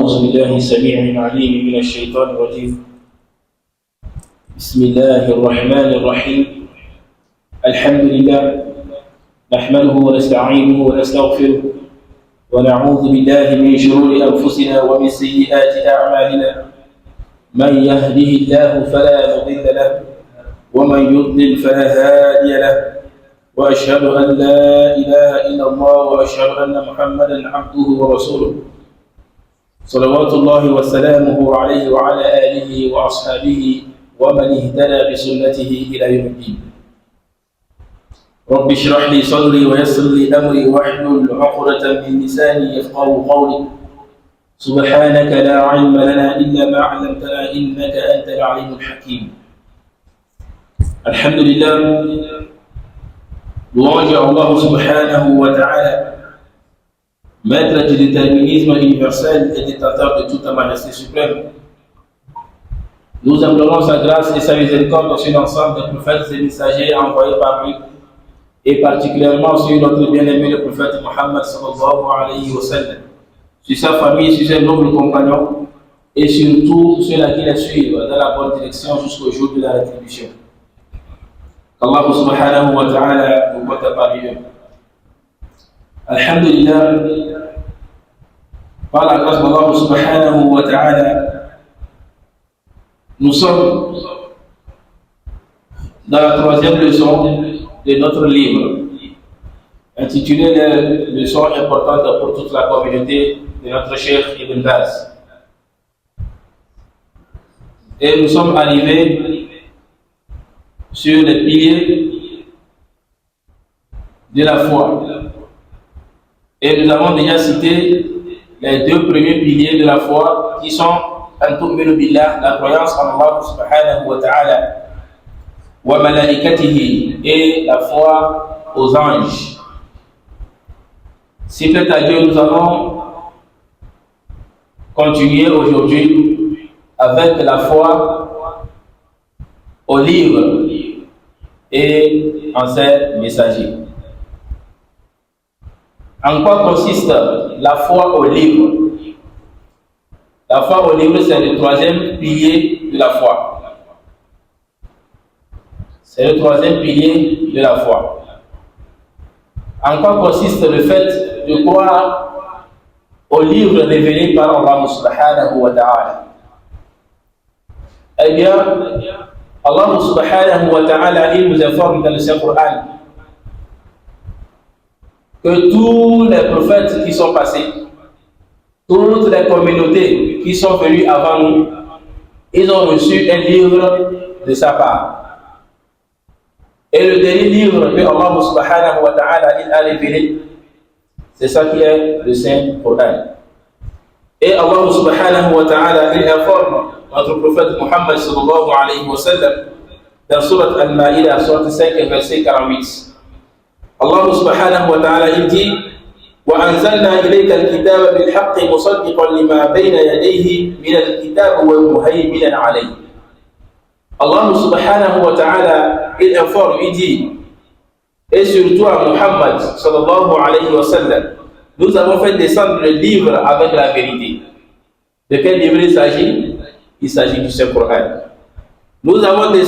أعوذ بالله السميع العليم من الشيطان الرجيم. بسم الله الرحمن الرحيم. الحمد لله نحمده ونستعينه ونستغفره ونعوذ بالله من شرور أنفسنا ومن سيئات أعمالنا. من يهده الله فلا مضل له ومن يضلل فلا هادي له، وأشهد أن لا إله إلا الله وأشهد أن محمدا عبده ورسوله صلوات الله وسلامه عليه وعلى آله وأصحابه ومن اهتدى بسنته إلى يوم الدين. رب اشرح لي صدري ويسر لي أمري واحلل عقدة من لساني يفقهوا قولي. سبحانك لا علم لنا إلا ما علمتنا إنك أنت العليم الحكيم. الحمد لله، louange à Allah subhanahu wa ta'ala, maître du déterminisme universel et détenteur de toute la majesté suprême. Nous implorons sa grâce et sa miséricorde sur l'ensemble des prophètes et messagers envoyés par lui, et particulièrement sur notre bien-aimé le prophète Muhammad sallallahu alayhi wa sallam, sur sa famille, sur ses nobles compagnons, et surtout ceux-là qui les suivent dans la bonne direction jusqu'au jour de la rétribution. Qu'Allah subhanahu wa ta'ala nous compte parmi eux. Alhamdulillah, par la grâce d'Allah subhanahu wa ta'ala, nous sommes dans la troisième leçon de notre livre, intitulée « Leçon importante pour toute la communauté » de notre Cheikh Ibn Baz. Et nous sommes arrivés sur les piliers de la foi. Et nous avons déjà cité les deux premiers piliers de la foi qui sont An-tu'minu billah, la croyance en Allah subhanahu wa ta'ala, wa malaikatihi, et la foi aux anges. Si plaît à Dieu, nous allons continuer aujourd'hui avec la foi aux livres et en ses messagers. En quoi consiste la foi aux livres? La foi aux livres, c'est le troisième pilier de la foi. C'est le troisième pilier de la foi. En quoi consiste le fait de croire aux livres révélés par Allah subhanahu wa ta'ala? Eh bien, Allah subhanahu wa ta'ala, il nous informe dans le Saint-Coran que tous les prophètes qui sont passés, toutes les communautés qui sont venues avant nous, ils ont reçu un livre de sa part. Et le dernier livre que Allah subhanahu wa ta'ala il a révélé, c'est ça qui est le Saint-Coran. Et Allah subhanahu wa ta'ala il informe notre prophète Muhammad sallallahu alayhi wa sallam dans Surat Al-Ma'idah, Surat 5, verset 48. Allah subhanahu wa ta'ala il dit وَأَنزَلْنَا إِلَيْكَ الْكِتَابَ بِالْحَقِّ مُصَدِّقًا لِمَا بَيْنَ يَدَيْهِ مِنَ الْكِتَابِ وَمُهَيْمِنًا عَلَيْهِ. Allah subhanahu wa ta'ala il informe, il dit, et sur toi Muhammad sallallahu alayhi wa sallam, nous avons fait descendre le livre avec la vérité. De quel livre il s'agit? Il s'agit du Saint-Coran. Nous avons fait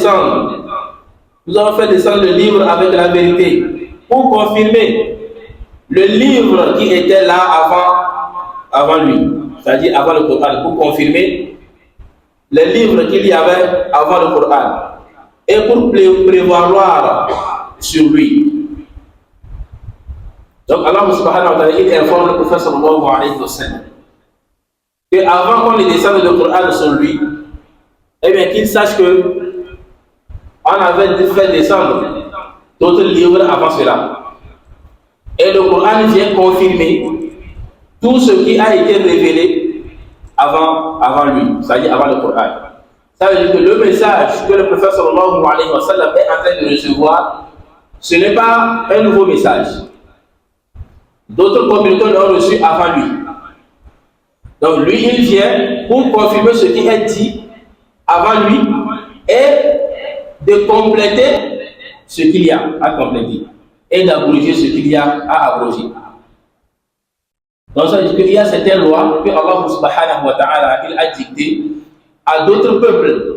descendre le livre avec la vérité pour confirmer le livre qui était là avant lui, c'est-à-dire avant le Coran, pour confirmer le livre qu'il y avait avant le Coran et pour prévaloir sur lui. Donc Allah subhanahu wa ta'ala il informe le prophète sallallahu alayhi wa sallam que avant qu'on ait descendu le Coran sur lui, eh bien qu'il sache que on avait fait descendre d'autres livres avant cela. Et le Coran vient confirmer tout ce qui a été révélé avant lui, c'est-à-dire avant le Coran. Ça veut dire que le message que le prophète sallallahu alayhi wa sallam est en train de recevoir, ce n'est pas un nouveau message. D'autres communautés l'ont reçu avant lui. Donc lui, il vient pour confirmer ce qui est dit avant lui et de compléter ce qu'il y a à compléter et d'abroger ce qu'il y a à abroger. Donc ça veut dire qu'il y a certaines lois que Allah subhanahu wa ta'ala il a dictées à d'autres peuples.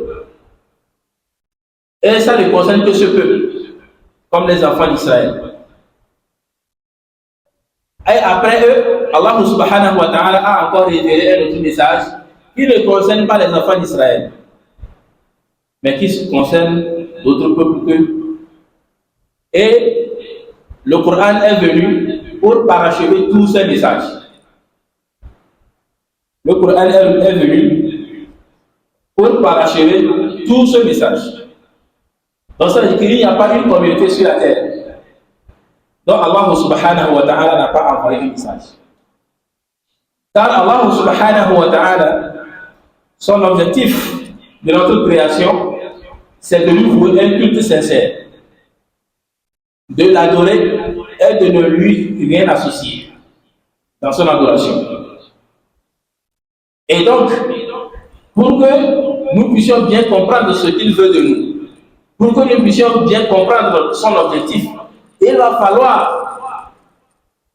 Et ça ne concerne que ce peuple, comme les enfants d'Israël. Et après eux, Allah subhanahu wa ta'ala a encore révélé un autre message qui ne concerne pas les enfants d'Israël, mais qui concerne d'autres peuples qu'eux. Et le Coran est venu pour parachever tous ces messages. Le Coran est venu pour parachever tout ce message. Donc ça veut dire qu'il n'y a pas une communauté sur la terre dont Allah subhanahu wa ta'ala n'a pas envoyé un message. Car Allah subhanahu wa ta'ala, son objectif de notre création, c'est de lui vouer un culte sincère, de l'adorer et de ne lui rien associer dans son adoration. Et donc, pour que nous puissions bien comprendre ce qu'il veut de nous, pour que nous puissions bien comprendre son objectif, il va falloir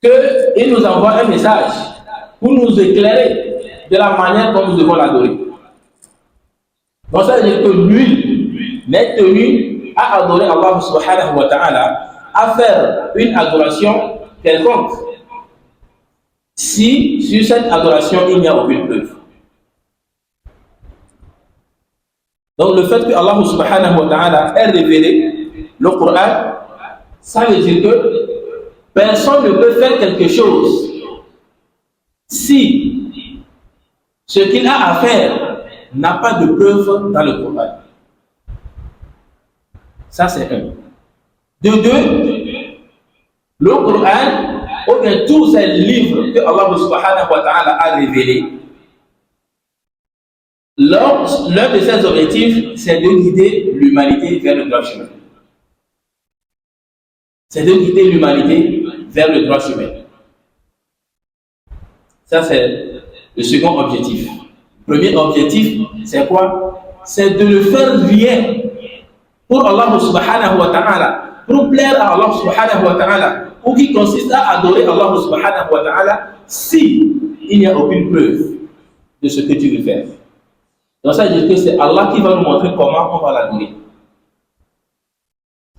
qu'il nous envoie un message pour nous éclairer de la manière dont nous devons l'adorer. Donc ça veut dire que nul n'est tenu à adorer Allah subhanahu wa ta'ala, à faire une adoration quelconque, si sur cette adoration il n'y a aucune preuve. Donc le fait que Allah subhanahu wa ta'ala ait révélé le Coran, ça veut dire que personne ne peut faire quelque chose si ce qu'il a à faire n'a pas de preuve dans le Coran. Ça c'est un. De deux, le Coran, ou bien tous ces livres que Allah subhanahu wa ta'ala a révélés, l'un de ses objectifs, c'est de guider l'humanité vers le droit chemin. C'est de guider l'humanité vers le droit chemin. Ça, c'est le second objectif. Le premier objectif, c'est quoi? C'est de ne faire rien pour Allah subhanahu wa ta'ala, pour plaire à Allah subhanahu wa ta'ala, ou qui consiste à adorer Allah subhanahu wa ta'ala, si il n'y a aucune preuve de ce que tu veux faire. Donc ça veut dire que c'est Allah qui va nous montrer comment on va l'adorer.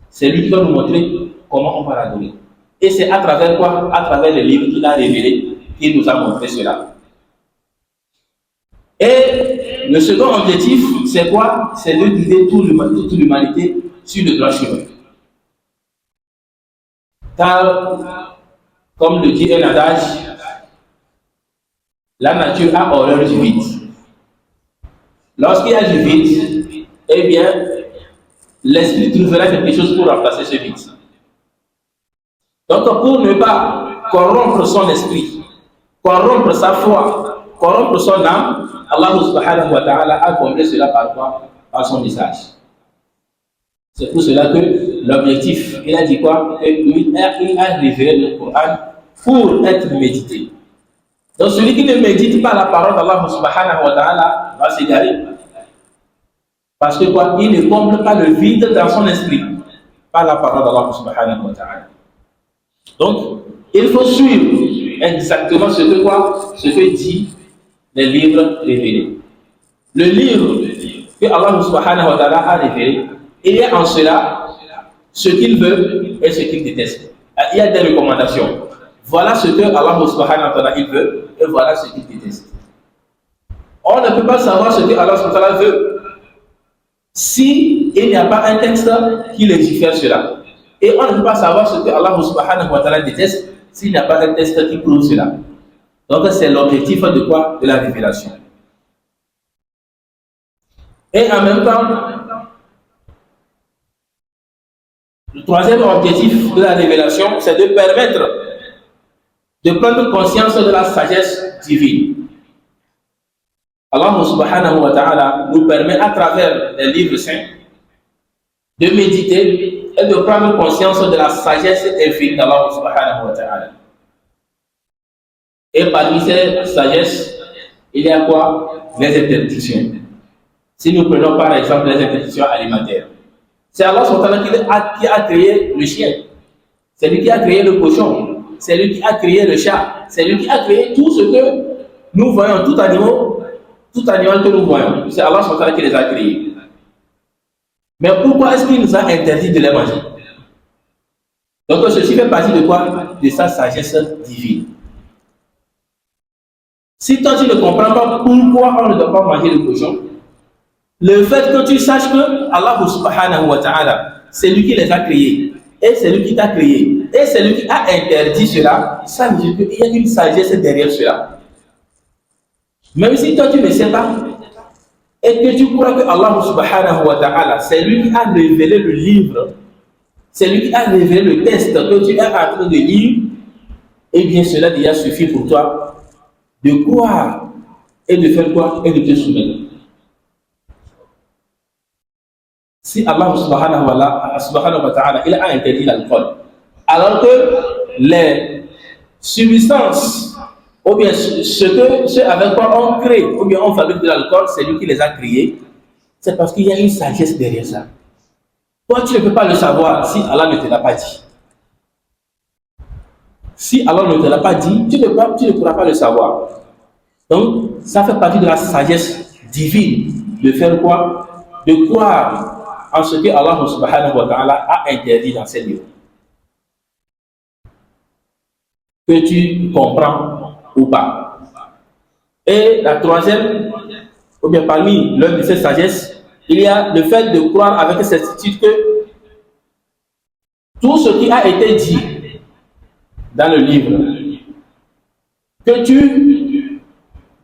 C'est lui qui va nous montrer comment on va l'adorer. Et c'est à travers quoi? À travers les livres qu'il a révélés, qu'il nous a montré cela. Et le second objectif, c'est quoi? C'est de guider toute l'humanité sur le droit chemin. Car, comme le dit un adage, la nature a horreur du vide. Lorsqu'il y a du vide, eh bien, l'esprit trouvera quelque chose pour remplacer ce vide. Donc, pour ne pas corrompre son esprit, corrompre sa foi, corrompre son âme, Allah subhanahu wa ta'ala a comblé cela par quoi? Par son message. C'est pour cela que l'objectif, il a dit quoi? Il a révélé le Coran pour être médité. Donc celui qui ne médite pas la parole d'Allah subhanahu wa ta'ala va s'égarer. Parce que quoi? Il ne comble pas le vide dans son esprit par la parole d'Allah subhanahu wa ta'ala. Donc, il faut suivre exactement ce que dit les livres révélés. Le livre que Allah subhanahu wa ta'ala a révélé, il y a en cela ce qu'il veut et ce qu'il déteste. Il y a des recommandations. Voilà ce que Allah subhanahu wa ta'ala il veut et voilà ce qu'il déteste. On ne peut pas savoir ce que Allah subhanahu wa ta'ala veut si il n'y a pas un texte qui légifère cela. Et on ne peut pas savoir ce que Allah subhanahu wa ta'ala déteste s'il n'y a pas un texte qui prouve cela. Donc c'est l'objectif de quoi? De la révélation. Et en même temps, le troisième objectif de la révélation, c'est de permettre de prendre conscience de la sagesse divine. Allah subhanahu wa ta'ala nous permet à travers les livres saints de méditer et de prendre conscience de la sagesse infinie d'Allah subhanahu wa ta'ala. Et parmi ces sagesses, il y a quoi? Les interdictions. Si nous prenons par exemple les interdictions alimentaires, c'est Allah subhanahu wa ta'ala qui a créé le chien. C'est lui qui a créé le cochon. c'est lui qui a créé le chat, c'est lui qui a créé tout ce que nous voyons, tout animal que nous voyons. C'est Allah SWT qui les a créés. Mais pourquoi est-ce qu'il nous a interdit de les manger? Donc ceci fait partie de quoi? De sa sagesse divine. Si toi tu ne comprends pas pourquoi on ne doit pas manger le cochon, le fait que tu saches que Allah subhanahu wa ta'ala, c'est lui qui les a créés, et c'est lui qui t'a créé, et c'est lui qui a interdit cela, ça veut dire qu'il y a une sagesse derrière cela. Même si toi tu ne sais pas, et que tu crois que Allah subhanahu wa ta'ala, c'est lui qui a révélé le livre, c'est lui qui a révélé le texte que tu es en train de lire, et bien cela déjà suffit pour toi de croire et de faire quoi? Et de te soumettre. Si Allah subhanahu wa ta'ala il a interdit l'alcool, alors que les substances, ou bien ce avec quoi on crée, ou bien on fabrique de l'alcool, c'est lui qui les a créés, c'est parce qu'il y a une sagesse derrière ça. Toi, tu ne peux pas le savoir si Allah ne te l'a pas dit. Si Allah ne te l'a pas dit, tu ne pourras pas le savoir. Donc, ça fait partie de la sagesse divine de faire quoi? De croire en ce que Allah subhanahu wa ta'ala a interdit dans ses livres. Que tu comprends ou pas. Et la troisième, ou bien parmi l'un de ces sagesses, il y a le fait de croire avec certitude que tout ce qui a été dit dans le livre, que tu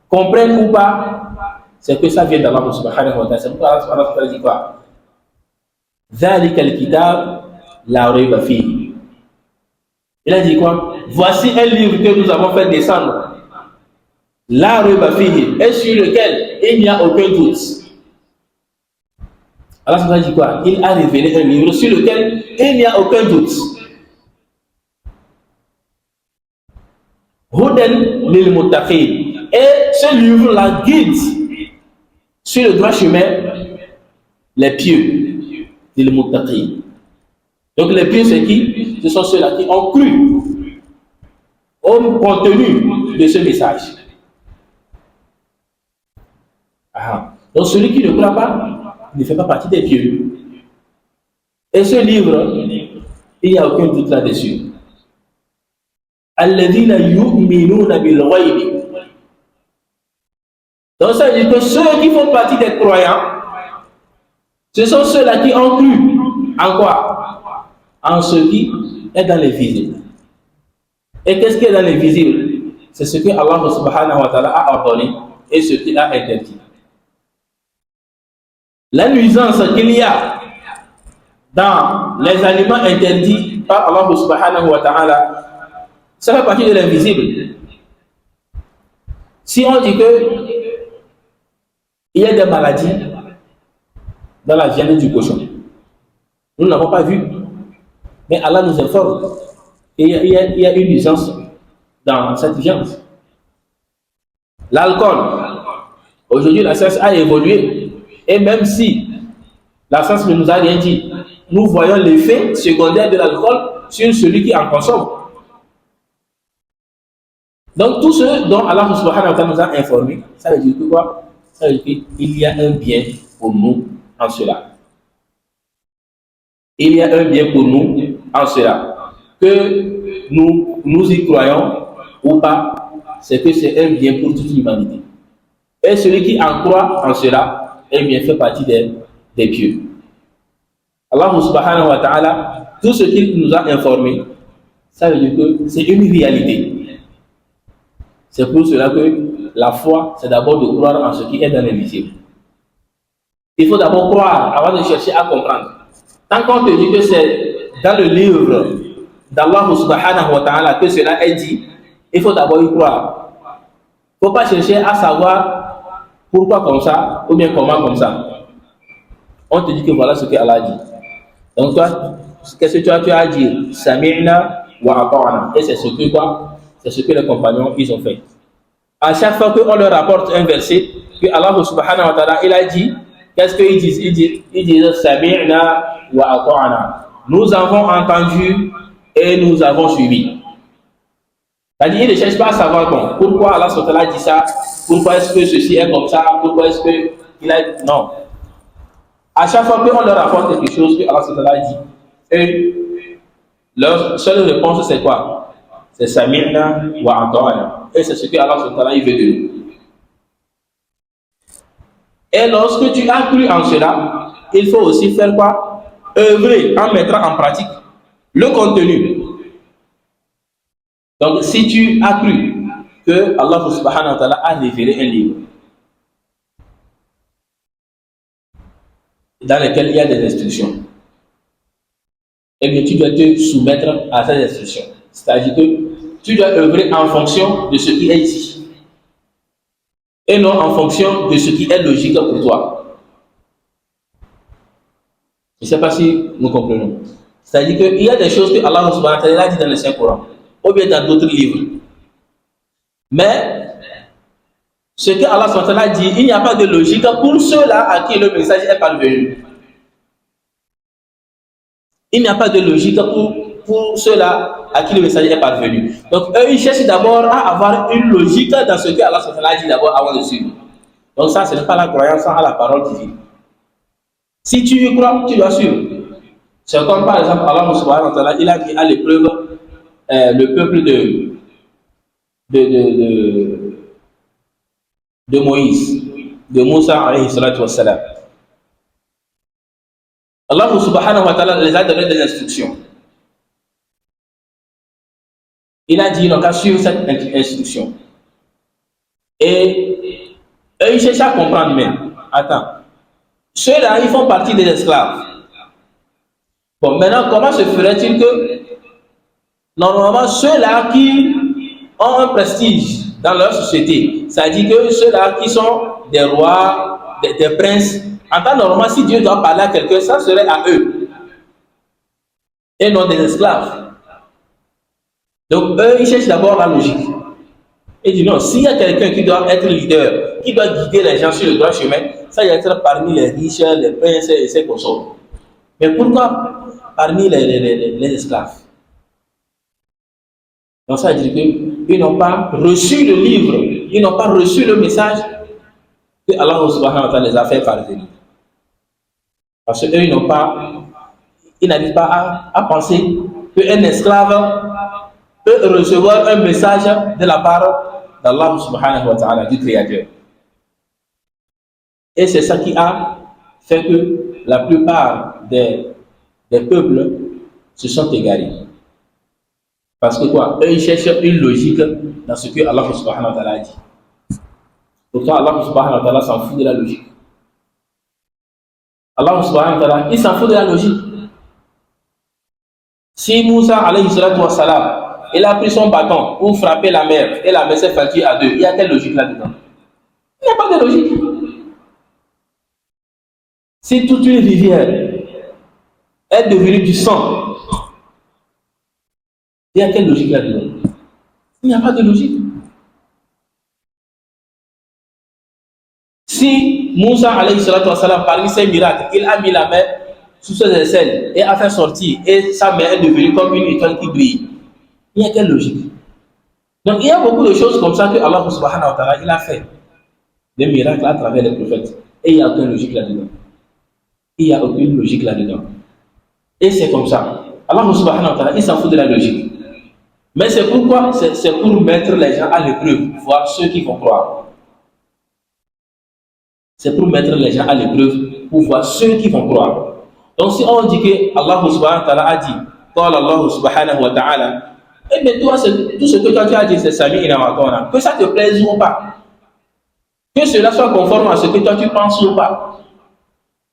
comprennes ou pas, c'est que ça vient d'Allah subhanahu wa ta'ala. C'est pourquoi Allah dit quoi? ذَلِكَ الْكِتَابُ لَا رَيْبَ فِيهِ. Il a dit quoi? Voici un livre que nous avons fait descendre, لَا رَيْبَ فِيهِ, et sur lequel il n'y a aucun doute. Allah a dit quoi? Il a révélé un livre sur lequel il n'y a aucun doute. Hudan lil muttaqin. Et ce livre-là guide sur le droit chemin les pieux, lil muttaqin. Donc les pieux, c'est qui? Ce sont ceux-là qui ont cru au contenu de ce message. Donc celui qui ne croit pas ne fait pas partie des pieux. Et ce livre, il n'y a aucun doute là-dessus. Alladhina yu'minuna bil ghaybi. Donc ça veut dire que ceux qui font partie des croyants, ce sont ceux-là qui ont cru en quoi? En ce qui est dans les visibles. Et qu'est-ce qui est dans les visibles? C'est ce que Allah subhanahu wa ta'ala a ordonné et ce qu'il a interdit. La nuisance qu'il y a dans les aliments interdits par Allah subhanahu wa ta'ala, ça fait partie de l'invisible. Si on dit que il y a des maladies dans la viande du cochon, nous n'avons pas vu, mais Allah nous informe qu'il y a une nuisance dans cette viande. L'alcool, aujourd'hui la science a évolué, et même si la science ne nous a rien dit, nous voyons l'effet secondaire de l'alcool sur celui qui en consomme. Donc tout ce dont Allah subhanahu wa ta'ala nous a informé, ça veut dire que quoi? Ça veut dire qu'il y a un bien pour nous en cela. Il y a un bien pour nous en cela. Que nous y croyons ou pas, c'est que c'est un bien pour toute l'humanité. Et celui qui en croit en cela, eh bien, fait partie des pieux. Allah subhanahu wa ta'ala, tout ce qu'il nous a informé, ça veut dire que c'est une réalité. C'est pour cela que la foi, c'est d'abord de croire en ce qui est dans l'invisible. Il faut d'abord croire avant de chercher à comprendre. Tant qu'on te dit que c'est dans le livre d'Allah subhanahu wa ta'ala que cela est dit, il faut d'abord y croire. Il ne faut pas chercher à savoir pourquoi comme ça ou bien comment comme ça. On te dit que voilà ce que Allah dit. Donc toi, qu'est-ce que tu as à dire? Sami'na wa ata'na. Et c'est ce que quoi? C'est ce que les compagnons ils ont fait. À chaque fois qu'on leur rapporte un verset que Allah subhanahu wa ta'ala il a dit, qu'est-ce qu'ils disent? Ils disent Sami'na wa ata'na. Nous avons entendu et nous avons suivi. C'est-à-dire, il ne cherche pas à savoir bon, pourquoi Allah SWT a dit ça, pourquoi est-ce que ceci est comme ça, pourquoi est-ce qu'il a. Non. À chaque fois qu'on leur apporte quelque chose que Allah SWT a dit, et leur seule réponse c'est quoi? C'est Sami'na wa ata'na. Et c'est ce que Allah SWT veut de nous. Et lorsque tu as cru en cela, il faut aussi faire quoi? Œuvrer en mettant en pratique le contenu. Donc, si tu as cru que Allah subhanahu wa ta'ala a révélé un livre dans lequel il y a des instructions, eh bien, tu dois te soumettre à ces instructions. C'est-à-dire que tu dois œuvrer en fonction de ce qui est ici et non en fonction de ce qui est logique pour toi. Je ne sais pas si nous comprenons. C'est-à-dire qu'il y a des choses que Allah subhanahu wa ta'ala a dit dans le Saint-Coran ou bien dans d'autres livres. Mais ce que Allah subhanahu wa ta'ala dit, il n'y a pas de logique pour ceux-là à qui le message est parvenu. Il n'y a pas de logique pour ceux-là à qui le message est parvenu. Donc, eux, ils cherchent d'abord à avoir une logique dans ce que Allah subhanahu wa ta'ala dit d'abord avant de suivre. Donc, ça, ce n'est pas la croyance à la parole divine. Si tu y crois, tu dois suivre. C'est comme par exemple, Allah subhanahu wa ta'ala, il a mis à l'épreuve le peuple de, de Moïse, de Moussa alayhi salatu wassalam. Allah subhanahu wa ta'ala les a donné des instructions. Il a dit, donc, à suivre cette instruction. Et eux, ils cherchent à comprendre, mais attends, ceux-là, ils font partie des esclaves. Bon, maintenant, comment se ferait-il que, normalement, ceux-là qui ont un prestige dans leur société, c'est-à-dire que ceux-là qui sont des rois, des princes, en temps normal, si Dieu doit parler à quelqu'un, ça serait à eux, et non des esclaves. Donc, eux, ils cherchent d'abord la logique. Ils disent non, s'il y a quelqu'un qui doit être leader, qui doit guider les gens sur le droit chemin, ça doit être parmi les riches, les princes et ses consorts. Mais pourquoi parmi les esclaves? Donc, ça veut dire qu'ils n'ont pas reçu le livre, ils n'ont pas reçu le message que Allah subhanahu wa ta'ala les a fait parvenir. Parce qu'eux, ils n'arrivent pas à penser qu'un esclave peut recevoir un message de la part d'Allah subhanahu wa ta'ala, du Créateur. Et c'est ça qui a fait que la plupart des peuples se sont égarés. Parce que quoi? Eux, ils cherchent une logique dans ce que Allah subhanahu wa ta'ala a dit. Pourtant, Allah subhanahu wa ta'ala s'en fout de la logique. Allah subhanahu wa ta'ala, il s'en fout de la logique. Si Moussa alayhi salatu wa salam, il a pris son bâton pour frapper la mer et la mer s'est fracturée à deux, il y a quelle logique là-dedans? Il n'y a pas de logique. Si toute une rivière est devenue du sang, il y a quelle logique là-dedans? Il n'y a pas de logique. Si Moussa alayhi salatu wa salam, parmi ses miracles, il a mis la main sous ses aisselles et a fait sortir, et sa main est devenue comme une étoile qui brille, il y a quelle logique? Donc il y a beaucoup de choses comme ça que Allah subhanahu wa ta'ala il a fait des miracles à travers les prophètes. Et il n'y a aucune logique là-dedans. Il n'y a aucune logique là-dedans. Et c'est comme ça. Allah subhanahu wa ta'ala il s'en fout de la logique. Mais c'est pourquoi? C'est pour mettre les gens à l'épreuve, voir ceux qui vont croire. C'est pour mettre les gens à l'épreuve, pour voir ceux qui vont croire. Donc si on dit que Allah subhanahu wa ta'ala a dit, qala Allah subhanahu wa ta'ala, eh bien toi, tout ce que toi tu as dit, c'est Sami'na wa ata'na. Que ça te plaise ou pas, que cela soit conforme à ce que toi tu penses ou pas,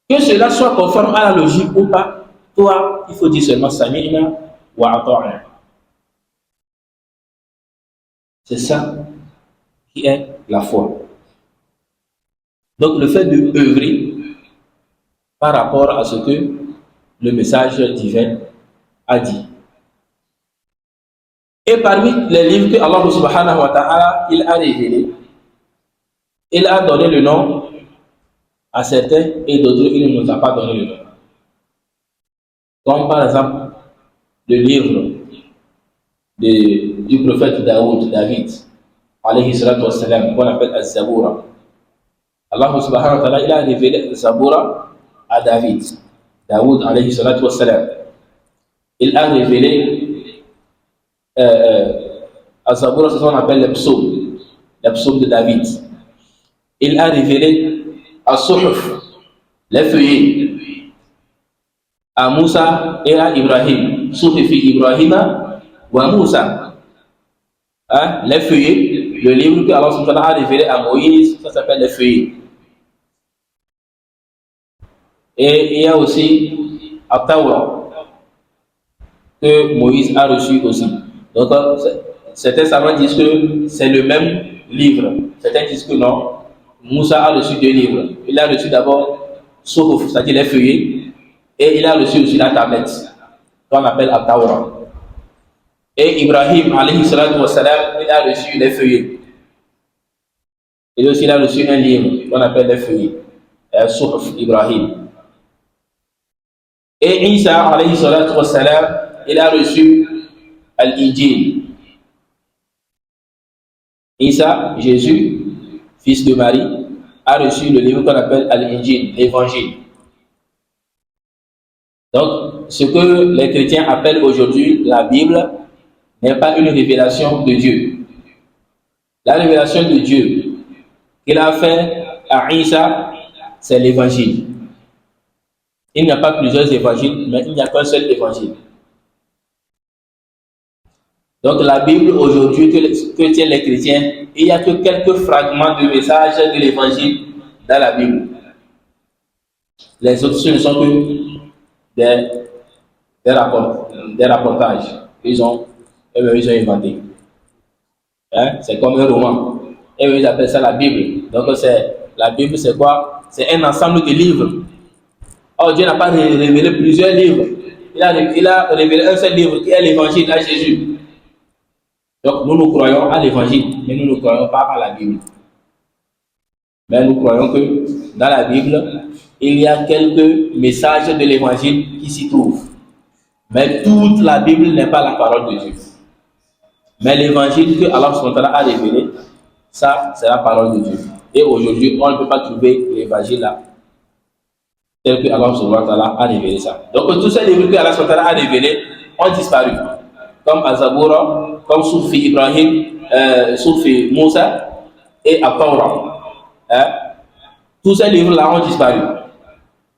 que cela soit conforme à la logique ou pas, toi, il faut dire seulement Sami'na wa ata'na. C'est ça qui est la foi. Donc le fait de œuvrer par rapport à ce que le message divin a dit. Et parmi les livres que Allah subhanahu wa ta'ala il a révélés, il a donné le nom à certains et d'autres il ne nous a pas donné le nom. Comme par exemple le livre du prophète David, alayhi salatu wassalam, qu'on appelle Al-Zaboura. Allah subhanahu wa ta'ala, il a révélé Al-Zaboura à Daoud, alayhi salatu wassalam. Il a révélé Al-Zaboura, c'est ce qu'on appelle les psaumes de David. Il a révélé Al-Suhuf, les feuillets, à Moussa et à Ibrahim. Suhufi Ibrahima wa Moussa. Hein? Les feuillets, le livre que Allah subhanahu wa ta'ala a révélé à Moïse, ça s'appelle les feuillets. Et il y a aussi At-Tawra que Moïse a reçu aussi. Donc, certains savants disent que c'est le même livre. Certains disent que non. Moussa a reçu 2 livres. Il a reçu d'abord Suhuf, c'est-à-dire les feuillets, et il a reçu aussi la tablette, qu'on appelle At-Tawra. Et Ibrahim, alayhi salatu wassalam, il a reçu les feuillets. Et aussi, il a reçu un livre qu'on appelle les feuillets, Suhuf Ibrahim. Et Isa, alayhi salatu wassalam, il a reçu Al-Injil. Isa, Jésus, fils de Marie, a reçu le livre qu'on appelle Al-Injil, l'Évangile. Donc, ce que les chrétiens appellent aujourd'hui la Bible n'est pas une révélation de Dieu. La révélation de Dieu qu'il a fait à Isa, c'est l'Évangile. Il n'y a pas plusieurs évangiles, mais il n'y a qu'un seul évangile. Donc la Bible aujourd'hui que tiennent les chrétiens, il n'y a que quelques fragments de messages de l'évangile dans la Bible. Les autres, ce ne sont que des rapportages qu'ils ont inventés. Hein? C'est comme un roman. Et ils appellent ça la Bible. Donc la Bible, c'est quoi? C'est un ensemble de livres. Or, Dieu n'a pas révélé plusieurs livres. Il a révélé un seul livre qui est l'évangile à Jésus. Donc nous croyons à l'évangile, mais nous ne croyons pas à la Bible. Mais nous croyons que dans la Bible, il y a quelques messages de l'évangile qui s'y trouvent. Mais toute la Bible n'est pas la parole de Dieu. Mais l'évangile que Allah subhanahu wa ta'ala a révélé, ça c'est la parole de Dieu. Et aujourd'hui, on ne peut pas trouver l'évangile là, tel que Allah subhanahu wa ta'ala a révélé ça. Donc tous ces livres que Allah subhanahu wa ta'ala a révélés ont disparu. Comme Al-Zaboura, comme Sufi Ibrahim, Sufi Moussa et At-Tawra. Hein? Tous ces livres-là ont disparu.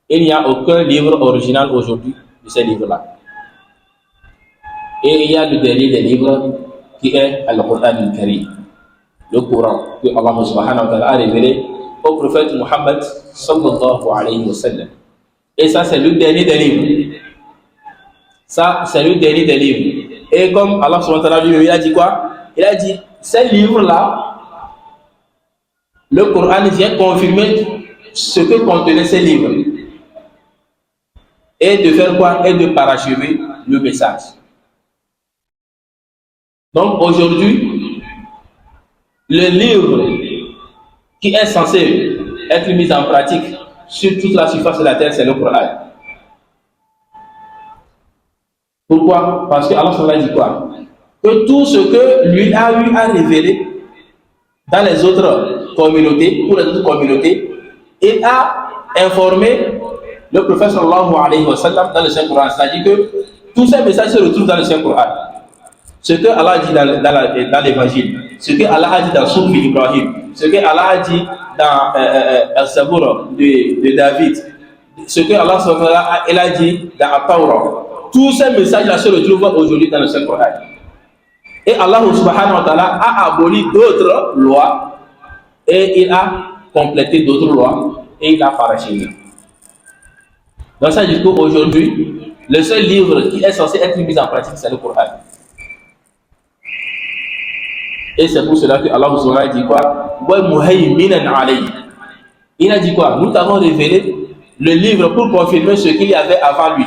Il n'y a aucun livre original aujourd'hui de ces livres-là. Et il y a le dernier des livres qui est Al-Qur'an al-Karim, le Coran que Allah subhanahu wa ta'ala a révélé au prophète Muhammad sallallahu alayhi wa sallam. Et ça, c'est le dernier des livres. Ça, c'est le dernier des livres. Et comme Allah subhanahu wa ta'ala lui, il a dit quoi? Il a dit, ces livres-là, le Coran vient confirmer ce que contenaient ces livres. Et de faire quoi? Et de parachever le message. Donc aujourd'hui, le livre qui est censé être mis en pratique sur toute la surface de la terre, c'est le Coran. Pourquoi? Parce que Allah dit quoi? Que tout ce que lui a eu à révéler dans les autres communautés, pour les autres communautés, il a informé le prophète sallallahu alayhi wa sallam dans le Saint-Coran. C'est-à-dire que tous ces messages se retrouvent dans le Saint-Coran. Ce que Allah a dit dans l'évangile, ce que Allah a dit dans Sufi Ibrahim, ce que Allah a dit dans Al-Zaboura de David, ce que Allah a dit dans At-Tawra, tous ces messages-là se retrouvent aujourd'hui dans le Saint-Coran. Et Allah subhanahu wa ta'ala a aboli d'autres lois et il a complété d'autres lois et il a parachevé. Donc ça dit qu'aujourd'hui, le seul livre qui est censé être mis en pratique, c'est le Coran. Et c'est pour cela que Allah subhanahu wa ta'ala dit quoi? Wa muhaiminan alayhi. Il a dit quoi? Nous t'avons révélé le livre pour confirmer ce qu'il y avait avant lui.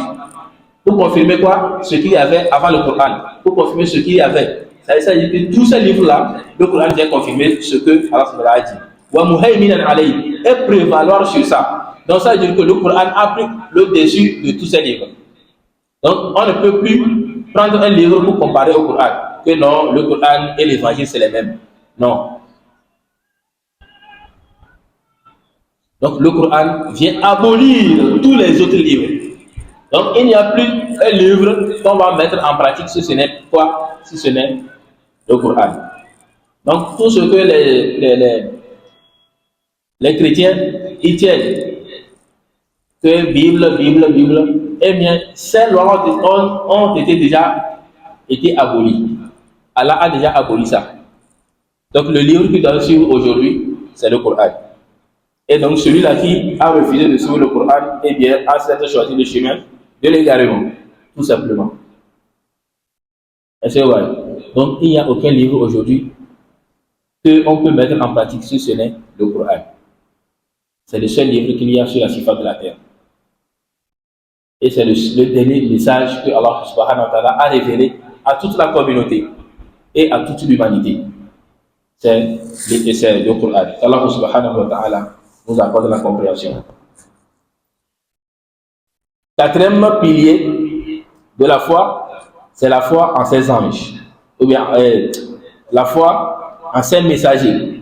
Pour confirmer quoi? Ce qu'il y avait avant le Coran. Pour confirmer ce qu'il y avait. Ça veut dire que tous ces livres-là, le Coran vient confirmer ce que Allah subhanahu wa ta'ala a dit. Wa muhaiminan alayhi. Et prévaloir sur ça. Donc ça veut dire que le Coran a pris le dessus de tous ces livres. Donc on ne peut plus prendre un livre pour comparer au Coran. que non, le Coran et l'évangile c'est les mêmes. Non. Donc le Coran vient abolir tous les autres livres. Donc il n'y a plus un livre qu'on va mettre en pratique si ce n'est quoi? Si ce n'est le Coran. Donc tout ce que les chrétiens y tiennent, que Bible, eh bien, ces lois ont été abolies. Allah a déjà aboli ça. Donc le livre qui doit suivre aujourd'hui, c'est le Coran. Et donc celui-là qui a refusé de suivre le Coran, eh bien, a certes choisi le chemin de l'égarement, tout simplement. Est-ce que vous voyez? Donc il n'y a aucun livre aujourd'hui qu'on peut mettre en pratique si ce n'est le Coran. C'est le seul livre qu'il y a sur la surface de la terre. Et c'est le dernier message que Allah subhanahu wa ta'ala a révélé à toute la communauté et à toute l'humanité. C'est le Coran. Allah subhanahu wa ta'ala nous accorde la compréhension. Quatrième pilier de la foi, c'est la foi en ses anges. Ou bien la foi en ses messagers.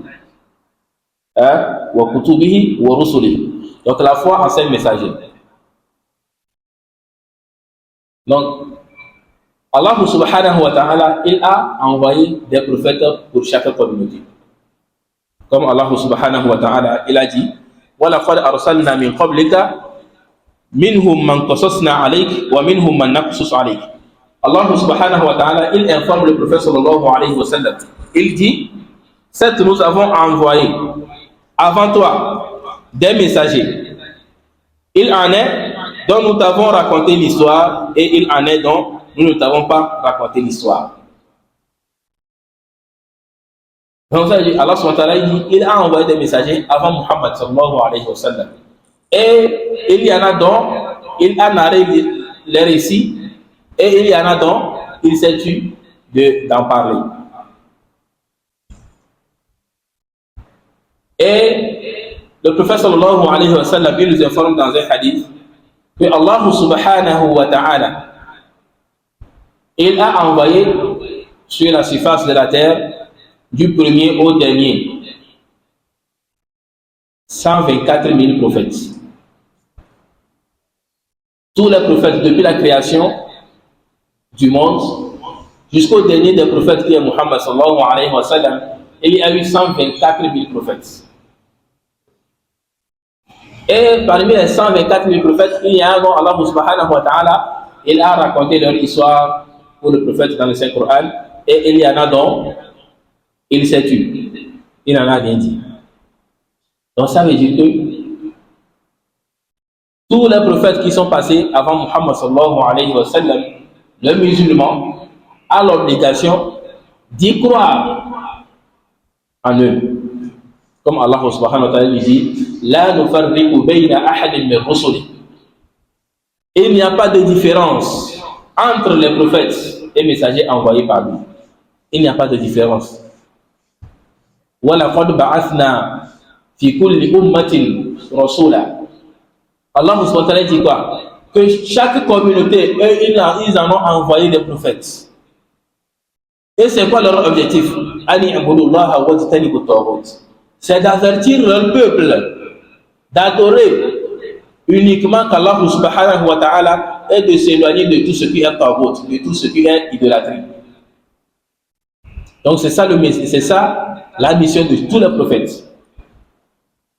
Wa kutubihi wa rusulihi. Donc la foi en ses messagers. Donc, Allah subhanahu wa ta'ala, il a envoyé des prophètes pour chaque communauté. Comme Allah subhanahu wa ta'ala, il a dit وَلَقَدْ أَرْسَلْنَا مِنْ قَبْلِكَ مِنْهُمْ مَنْ قَصَصْنَا عَلَيْكَ وَمِنْهُمْ مَنْ نَقْصُصُ عَلَيْكَ. Allah subhanahu wa ta'ala, il informe le prophète sallallahu alayhi wa sallam. Il dit, certes nous avons envoyé avant toi des messagers. Il en est dont nous t'avons raconté l'histoire et il en est dont nous ne t'avons pas raconté l'histoire. Donc ça, Allah subhanahu wa ta'ala dit, il a envoyé des messagers avant Muhammad sallallahu alayhi wa sallam. Et il y en a dont il a narré les récits et il y en a dont il s'est tu d'en parler. Et le prophète sallallahu alayhi wa sallam, il nous informe dans un hadith que Allah subhanahu wa ta'ala, il a envoyé sur la surface de la terre, du premier au dernier, 124 000 prophètes. Tous les prophètes depuis la création du monde jusqu'au dernier des prophètes qui est Muhammad sallallahu alayhi wa sallam, il y a eu 124 000 prophètes. Et parmi les 124 000 prophètes, il y a un dont Allah subhanahu wa ta'ala, il a raconté leur histoire pour le prophète dans le Saint-Coran, et il y en a dont il s'est tué. Il n'en a rien dit. Donc ça veut dire que tous les prophètes qui sont passés avant Muhammad sallallahu alayhi wa sallam, le musulman a l'obligation d'y croire en eux. Comme Allah subhanahu wa ta'ala lui dit, La nufarriqu bayna ahadin min rusuli. Il n'y a pas de différence entre les prophètes et messagers envoyés par lui. Il n'y a pas de différence. Wa laqad ba'athna fi kulli ummatin rasula. Allah subhanahu wa ta'ala dit quoi? Que chaque communauté, eux, ils en ont envoyé des prophètes. Et c'est quoi leur objectif? C'est d'avertir leur peuple d'adorer uniquement qu'Allah subhanahu wa ta'ala et de s'éloigner de tout ce qui est taghut, de tout ce qui est idolâtrie. Donc c'est ça la mission de tous les prophètes.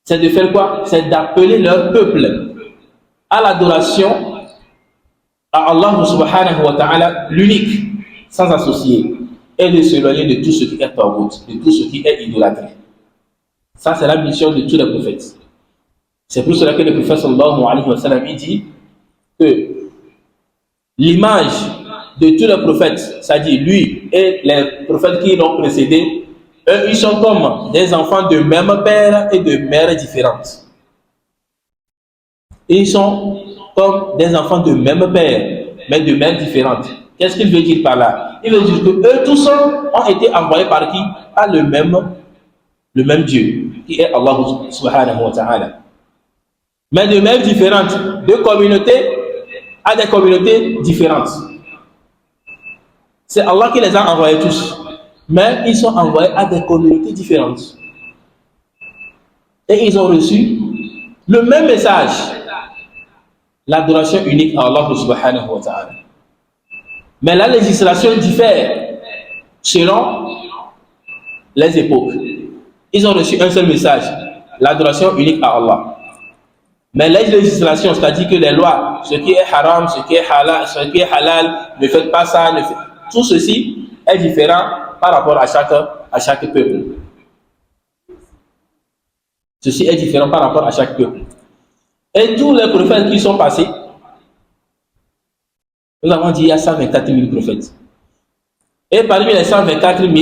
C'est de faire quoi? C'est d'appeler leur peuple à l'adoration à Allah subhanahu wa ta'ala, l'unique, sans associer, et de s'éloigner de tout ce qui est taghut, de tout ce qui est idolâtrie. Ça, c'est la mission de tous les prophètes. C'est pour cela que le prophète sallallahu alayhi wa sallam dit que l'image de tous les prophètes, c'est-à-dire lui et les prophètes qui l'ont précédé, eux, ils sont comme des enfants de même père et de mères différentes. Ils sont comme des enfants de même père, mais de mères différentes. Qu'est-ce qu'il veut dire par là? Il veut dire que eux tous ont été envoyés par qui? Par le même Dieu, qui est Allah subhanahu wa ta'ala. Mais de mères différentes, de communautés à des communautés différentes. C'est Allah qui les a envoyés tous. Mais ils sont envoyés à des communautés différentes. Et ils ont reçu le même message. L'adoration unique à Allah subhanahu wa ta'ala. Mais la législation diffère selon les époques. Ils ont reçu un seul message, l'adoration unique à Allah. Mais les législations, c'est-à-dire que les lois, ce qui est haram, ce qui est halal, ne faites pas ça, tout ceci est différent par rapport à chaque peuple. Ceci est différent par rapport à chaque peuple. Et tous les prophètes qui sont passés, nous avons dit il y a 124 000 prophètes. Et parmi les 124 000,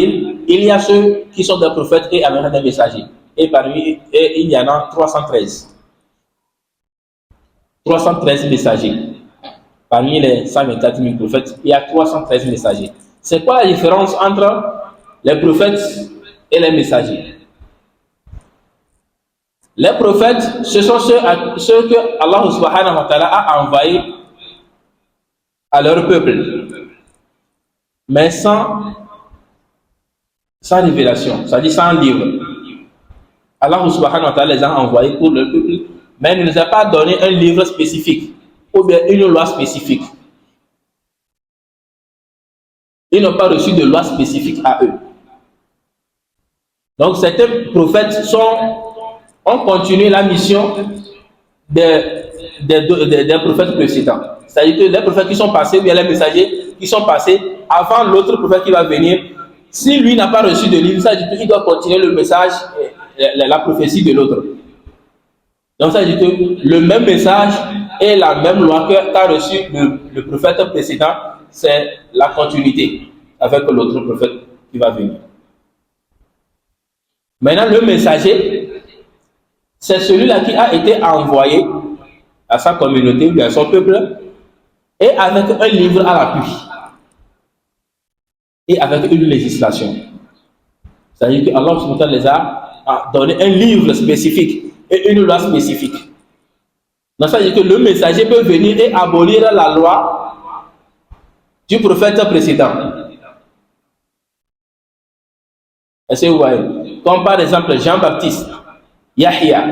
il y a ceux qui sont des prophètes et amènent des messagers. Et il y en a 313. 313 messagers. Parmi les 124 000 prophètes, il y a 313 messagers. C'est quoi la différence entre les prophètes et les messagers? Les prophètes, ce sont ceux que Allah subhanahu wa ta'ala a envoyés à leur peuple, mais sans révélation, c'est-à-dire sans livre. Allah subhanahu wa ta'ala les a envoyés pour leur peuple, mais il ne nous a pas donné un livre spécifique ou bien une loi spécifique. Ils n'ont pas reçu de loi spécifique à eux. Donc certains prophètes ont continué la mission des prophètes précédents. C'est-à-dire que les prophètes qui sont passés, ou bien les messagers qui sont passés avant l'autre prophète qui va venir, si lui n'a pas reçu de livre, ça veut dire qu'il doit continuer le message, la prophétie de l'autre. Donc ça veut dire que le même message et la même loi qu'a reçu le prophète précédent, c'est la continuité avec l'autre prophète qui va venir. Maintenant, le messager, c'est celui-là qui a été envoyé à sa communauté ou à son peuple et avec un livre à l'appui et avec une législation. C'est-à-dire que Allah les a donné un livre spécifique et une loi spécifique. Donc ça veut dire que le messager peut venir et abolir la loi du prophète précédent. Est-ce que vous voyez? Comme par exemple Jean-Baptiste, Yahya.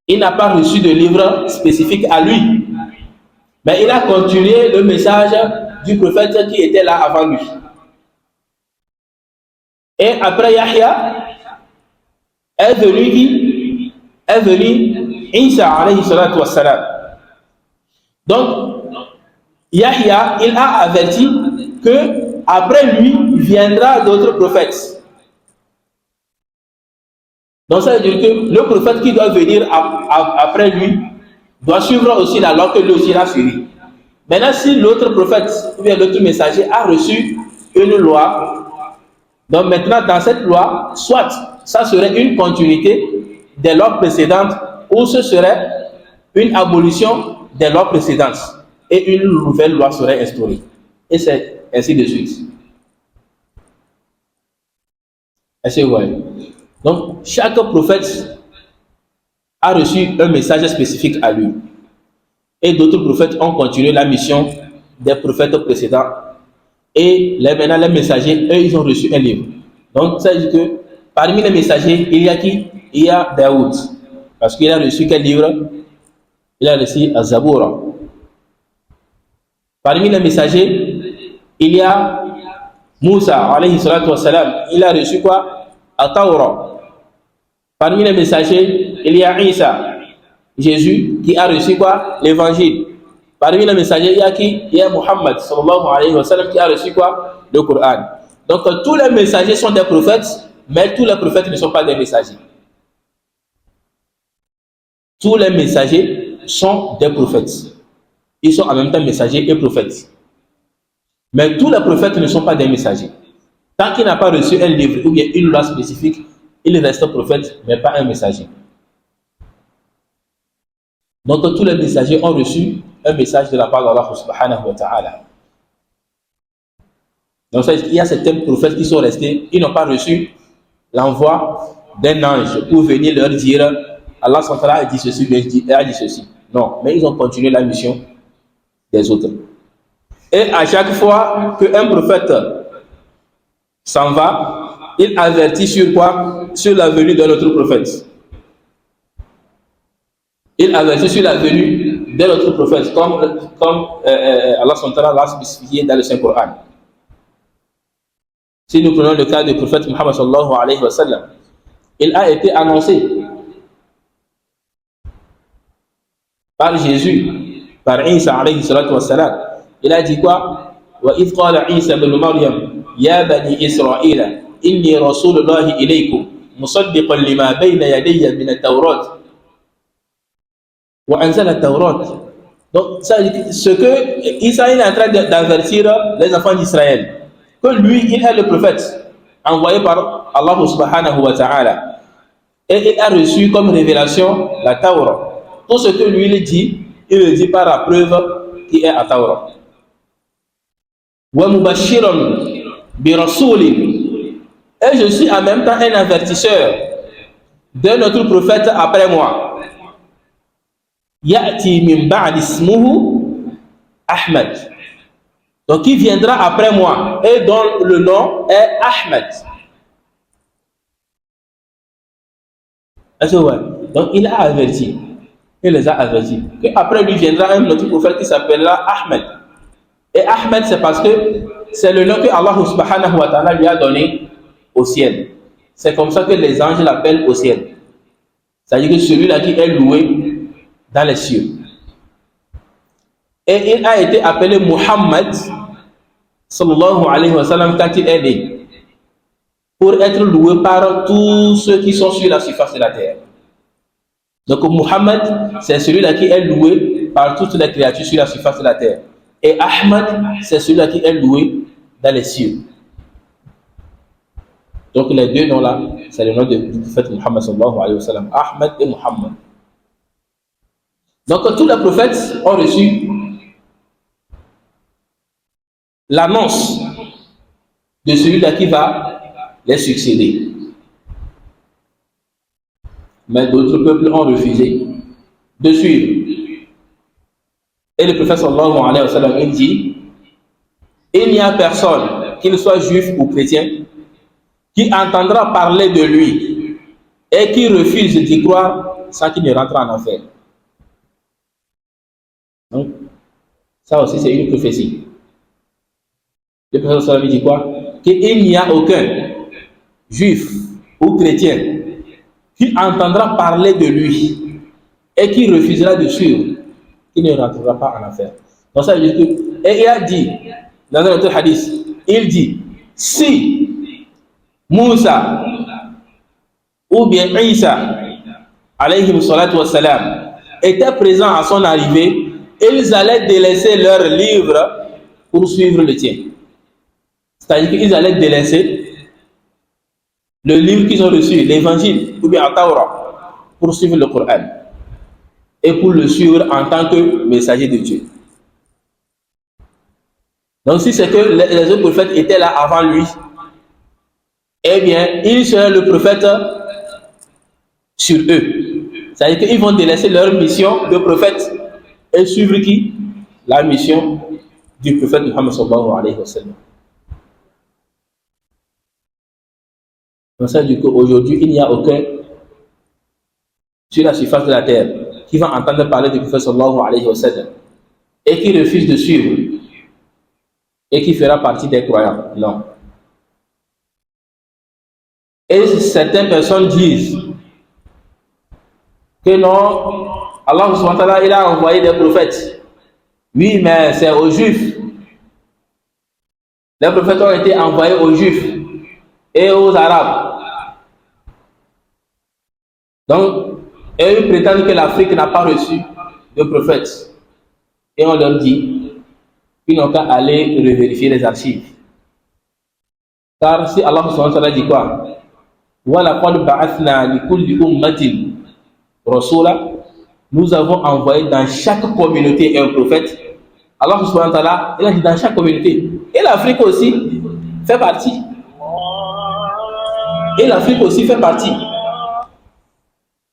Il n'a pas reçu de livre spécifique à lui, mais il a continué le message du prophète qui était là avant lui. Et après Yahya est venu Isa alayhi salatu wassalam. Donc Yahya, il a averti que après lui viendra d'autres prophètes. Donc ça veut dire que le prophète qui doit venir après lui doit suivre aussi la loi que lui aussi a suivie. Maintenant, si l'autre prophète ou bien l'autre messager a reçu une loi, donc maintenant dans cette loi, soit ça serait une continuité des lois précédentes ou ce serait une abolition des lois précédentes et une nouvelle loi serait instaurée. Et c'est ainsi de suite. Est-ce que vous voyez? Donc, chaque prophète a reçu un message spécifique à lui. Et d'autres prophètes ont continué la mission des prophètes précédents. Et maintenant, les messagers, eux, ils ont reçu un livre. Donc, ça veut dire que parmi les messagers, il y a qui? Il y a Daoud. Parce qu'il a reçu quel livre? Il a reçu Zabura. Parmi les messagers, il y a Moussa, alayhi salatu wassalam. Il a reçu quoi? At-Tawra. Parmi les messagers, il y a Isa, Jésus, qui a reçu quoi? L'évangile. Parmi les messagers, il y a qui? Il y a Muhammad, sallallahu alayhi wa sallam, qui a reçu quoi? Le Coran. Donc, tous les messagers sont des prophètes, mais tous les prophètes ne sont pas des messagers. Tous les messagers sont des prophètes. Ils sont en même temps messagers et prophètes. Mais tous les prophètes ne sont pas des messagers. Tant qu'il n'a pas reçu un livre ou bien une loi spécifique, il reste prophète, mais pas un messager. Donc tous les messagers ont reçu un message de la part d'Allah subhanahu wa ta'ala. Donc il y a certains prophètes qui sont restés, ils n'ont pas reçu l'envoi d'un ange pour venir leur dire Allah a dit ceci, a dit ceci. Non, mais ils ont continué la mission des autres. Et à chaque fois qu'un prophète s'en va, il avertit sur quoi? Sur la venue d'un autre prophète. Il avertit sur la venue d'un autre prophète, comme Allah l'a spécifié dans le Saint-Coran. Si nous prenons le cas du prophète Muhammad sallallahu alayhi wa sallam, il a été annoncé par Jésus, par Isa alayhi salatu wa salam. Il a dit quoi? Wa idh qala Isa ibn Maryam ya bani Israël inni rasulullah ilaykum musaddiqan lima bayna yadayya min at-tawrat wa anzala at-tawrat. Donc ça, ce que Isa est en train d'avertir les enfants d'Israël, que lui il est le prophète envoyé par Allah subhanahu wa ta'ala, et il a reçu comme révélation la Tawrat. Tout ce que lui il le dit par la preuve qui est à Tawrat. Wa mubashiran bi rasulin, et je suis en même temps un avertisseur d'un autre prophète après moi. Ya'ti min ba'di ismuhu Ahmad. Donc il viendra après moi et dont le nom est Ahmed. Est-ce que ouais? Donc il a averti, il les a avertis qu'après lui viendra un autre prophète qui s'appellera Ahmed. Et Ahmed, c'est parce que c'est le nom que Allah subhanahu wa ta'ala lui a donné au ciel. C'est comme ça que les anges l'appellent au ciel. C'est-à-dire que celui-là qui est loué dans les cieux. Et il a été appelé Muhammad sallallahu alayhi wa sallam quand il est né, pour être loué par tous ceux qui sont sur la surface de la terre. Donc Muhammad, c'est celui-là qui est loué par toutes les créatures sur la surface de la terre. Et Ahmad, c'est celui-là qui est loué dans les cieux. Donc les deux noms-là, c'est le nom du prophète Muhammad sallallahu alayhi wa sallam, Ahmad et Muhammad. Donc tous les prophètes ont reçu l'annonce de celui-là qui va les succéder. Mais d'autres peuples ont refusé de suivre. Et le prophète sallallahu alayhi wa sallam, il dit, il n'y a personne, qu'il soit juif ou chrétien, qui entendra parler de lui et qui refuse d'y croire sans qu'il ne rentre en enfer. Donc, ça aussi c'est une prophétie. Le prophète sallallahu alayhi wa sallam dit quoi? Qu'il n'y a aucun juif ou chrétien qui entendra parler de lui et qui refusera de suivre, qui ne rentrera pas en enfer. Donc ça veut dire que, et il a dit, dans un autre hadith, il dit, si Moussa ou bien Isa, alayhi salatu wa salam, étaient présents à son arrivée, ils allaient délaisser leur livre pour suivre le tien. C'est-à-dire qu'ils allaient délaisser le livre qu'ils ont reçu, l'évangile, ou bien la Torah, pour suivre le Coran et pour le suivre en tant que messager de Dieu. Donc si c'est que les autres prophètes étaient là avant lui, eh bien, il serait le prophète sur eux. C'est-à-dire qu'ils vont délaisser leur mission de prophète et suivre qui? La mission du prophète Muhammad sallallahu alayhi wa sallam. Donc ça veut dire qu'aujourd'hui, il n'y a aucun sur la surface de la terre qui va entendre parler du prophète sallallahu alayhi wa sallam et qui refuse de suivre et qui fera partie des croyants. Non. Et certaines personnes disent que non, Allah subhanahu wa ta'ala, il a envoyé des prophètes. Oui, mais c'est aux Juifs. Les prophètes ont été envoyés aux Juifs et aux Arabes. Donc, ils prétendent que l'Afrique n'a pas reçu de prophètes. Et on leur dit qu'ils n'ont qu'à aller revérifier les archives. Car si Allah subhanahu wa ta'ala dit quoi? وَلَقَدْ بَعَثْنَا لِكُلِّ أُمَّةٍ رَسُولًا, nous avons envoyé dans chaque communauté un prophète. Allah subhanahu wa ta'ala, il a dit dans chaque communauté. Et l'Afrique aussi fait partie. Et l'Afrique aussi fait partie.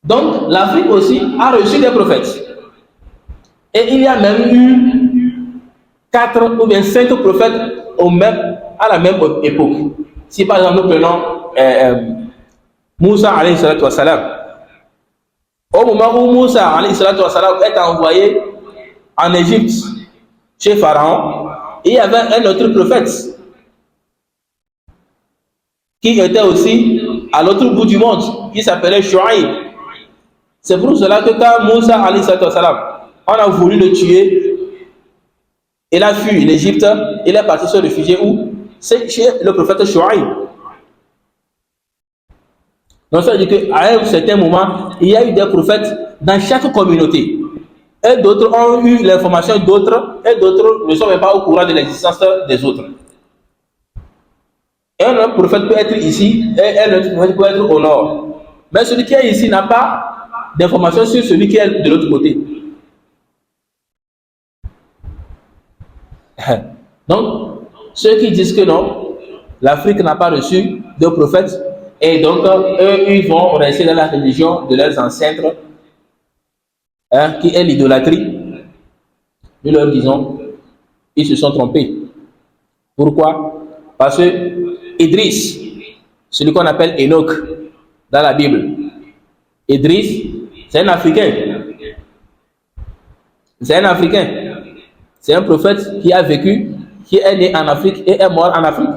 Donc l'Afrique aussi a reçu des prophètes. Et il y a même eu 4 ou bien 5 prophètes à la même époque. Si par exemple nous prenons Moussa alayhi salatu wassalam, au moment où Moussa alayhi salatu wassalam est envoyé en Égypte chez Pharaon, il y avait un autre prophète qui était aussi à l'autre bout du monde, qui s'appelait Shuaïb. C'est pour cela que quand Moussa alayhi salatu wassalam, on a voulu le tuer, il a fui l'Égypte, il est parti se réfugier où? C'est chez le prophète Shuaïb. Donc ça veut dire qu'à un certain moment, il y a eu des prophètes dans chaque communauté. Et d'autres ont eu l'information d'autres, et d'autres ne sont même pas au courant de l'existence des autres. Et un prophète peut être ici, et un autre prophète peut être au nord. Mais celui qui est ici n'a pas d'information sur celui qui est de l'autre côté. Donc, ceux qui disent que non, l'Afrique n'a pas reçu de prophètes, et donc eux, ils vont rester dans la religion de leurs ancêtres, qui est l'idolâtrie. Nous leur disons, ils se sont trompés. Pourquoi? Parce que Idriss, celui qu'on appelle Enoch dans la Bible, Idriss, c'est un Africain. C'est un Africain. C'est un prophète qui a vécu, qui est né en Afrique et est mort en Afrique.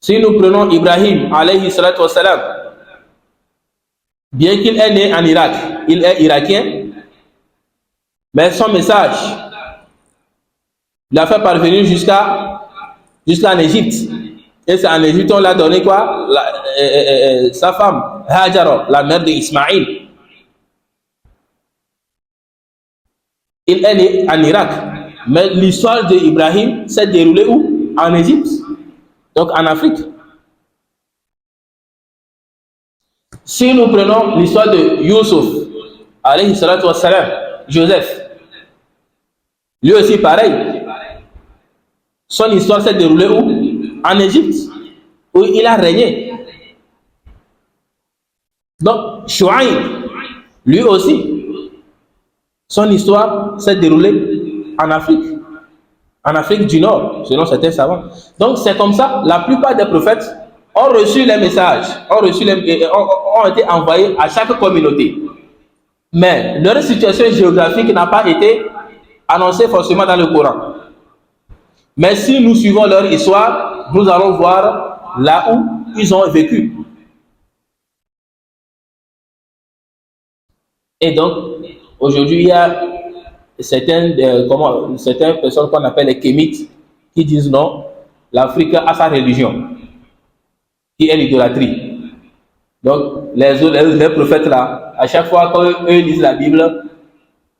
Si nous prenons Ibrahim, alayhi salatu wassalam, bien qu'il est né en Irak, il est irakien, mais son message l'a fait parvenir jusqu'en Égypte. Et c'est en Égypte on l'a donné quoi? Sa femme, Hajara, la mère d'Ismaïl. Il est né en Irak, mais l'histoire d'Ibrahim s'est déroulée où? En Égypte, donc en Afrique. Si nous prenons l'histoire de Youssouf, alayhi salatu wassalam, Joseph, lui aussi pareil. Son histoire s'est déroulée où? En Égypte, où il a régné. Donc, Shuaïb, lui aussi, son histoire s'est déroulée en Afrique du Nord, selon certains savants. Donc, c'est comme ça, la plupart des prophètes ont reçu les messages, ont été envoyés à chaque communauté. Mais leur situation géographique n'a pas été annoncée forcément dans le Coran. Mais si nous suivons leur histoire, nous allons voir là où ils ont vécu. Et donc, aujourd'hui, il y a certaines personnes qu'on appelle les kémites qui disent non, l'Afrique a sa religion, qui est l'idolâtrie. Donc, les prophètes là, à chaque fois qu'eux lisent la Bible,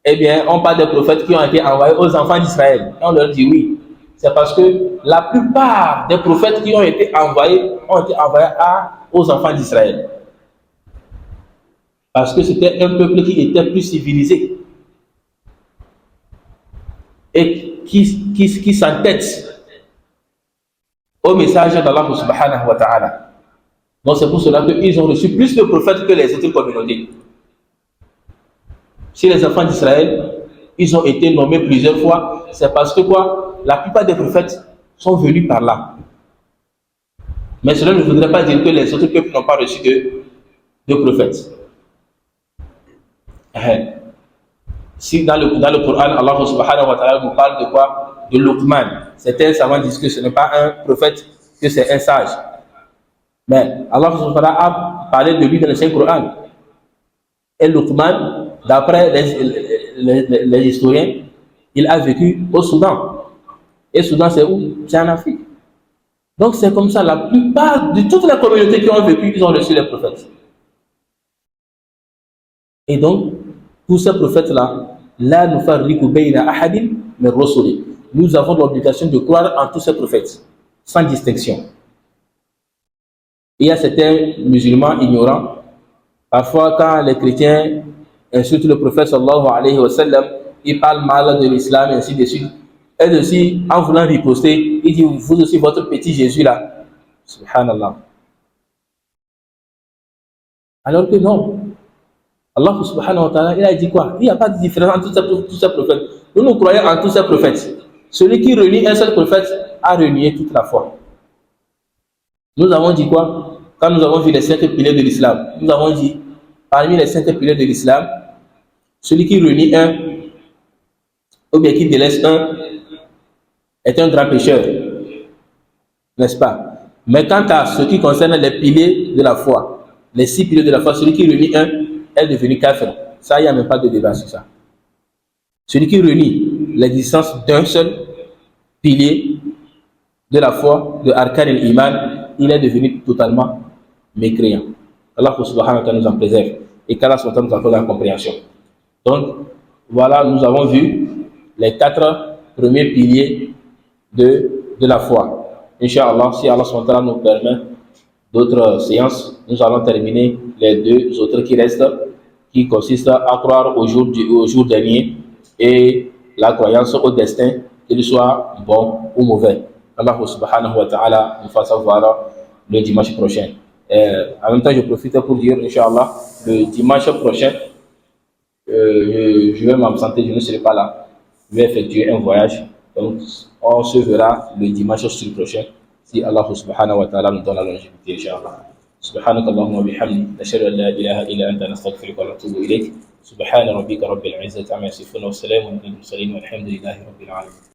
eh bien, on parle des prophètes qui ont été envoyés aux enfants d'Israël. Et on leur dit oui. C'est parce que la plupart des prophètes qui ont été envoyés aux enfants d'Israël. Parce que c'était un peuple qui était plus civilisé et qui s'entête au message d'Allah subhanahu wa ta'ala. Donc c'est pour cela qu'ils ont reçu plus de prophètes que les autres communautés. Si les enfants d'Israël, ils ont été nommés plusieurs fois, c'est parce que quoi? La plupart des prophètes sont venus par là. Mais cela ne voudrait pas dire que les autres peuples n'ont pas reçu de prophètes. Si dans le Coran, Allah subhanahu wa ta'ala nous parle de quoi? De Luqman. Certains savants disent que ce n'est pas un prophète, que c'est un sage. Mais Allah subhanahu wa ta'ala a parlé de lui dans le Saint-Coran. Et Luqman, d'après les historiens, il a vécu au Soudan. Et Soudan, c'est où? C'est en Afrique. Donc c'est comme ça, la plupart de toutes les communautés qui ont vécu, ils ont reçu les prophètes. Et donc, tous ces prophètes-là, là, nous avons l'obligation de croire en tous ces prophètes, sans distinction. Il y a certains musulmans ignorants, parfois quand les chrétiens insultent le prophète sallallahu alayhi wa sallam, ils parlent mal de l'islam et ainsi de suite. Et aussi, en voulant riposter, il dit, vous aussi, votre petit Jésus là. Subhanallah. Alors que non. Allah subhanahu wa ta'ala, il a dit quoi? Il n'y a pas de différence entre tous ces prophètes. Nous croyons en tous ces prophètes. Celui qui renie un seul prophète a renié toute la foi. Nous avons dit quoi? Quand nous avons vu les 5 piliers de l'islam, nous avons dit, parmi les 5 piliers de l'islam, celui qui renie un, ou bien qui délaisse un, est un grand pécheur. N'est-ce pas? Mais quant à ce qui concerne les piliers de la foi, les 6 piliers de la foi, celui qui renie un est devenu kafir. Ça, il n'y a même pas de débat sur ça. Celui qui renie l'existence d'un seul pilier de la foi, de Arkan al-Iman, il est devenu totalement mécréant. Allah subhanahu wa ta'ala nous en préserve et qu'Allah subhanahu wa ta'ala nous accorde la compréhension. Donc, voilà, nous avons vu les 4 premiers piliers de la foi. Inch'Allah, si Allah subhanahu wa ta'ala nous permet d'autres séances, nous allons terminer les 2 autres qui restent, qui consistent à croire au jour dernier et la croyance au destin, qu'il soit bon ou mauvais. Allah subhanahu wa ta'ala nous fasse voir le dimanche prochain. En même temps, je profite pour dire, Inch'Allah, le dimanche prochain, je vais m'absenter, je ne serai pas là. Je vais effectuer un voyage. Donc, on se verra le dimanche prochain, si Allah subhanahu wa ta'ala nous donne la longévité, Inch'Allah. سبحانك اللهم وبحمدك نشهد ان لا اله الا انت نستغفرك ونتوب اليك سبحان ربك رب العزه عما يصفون وسلام على المرسلين والحمد لله رب العالمين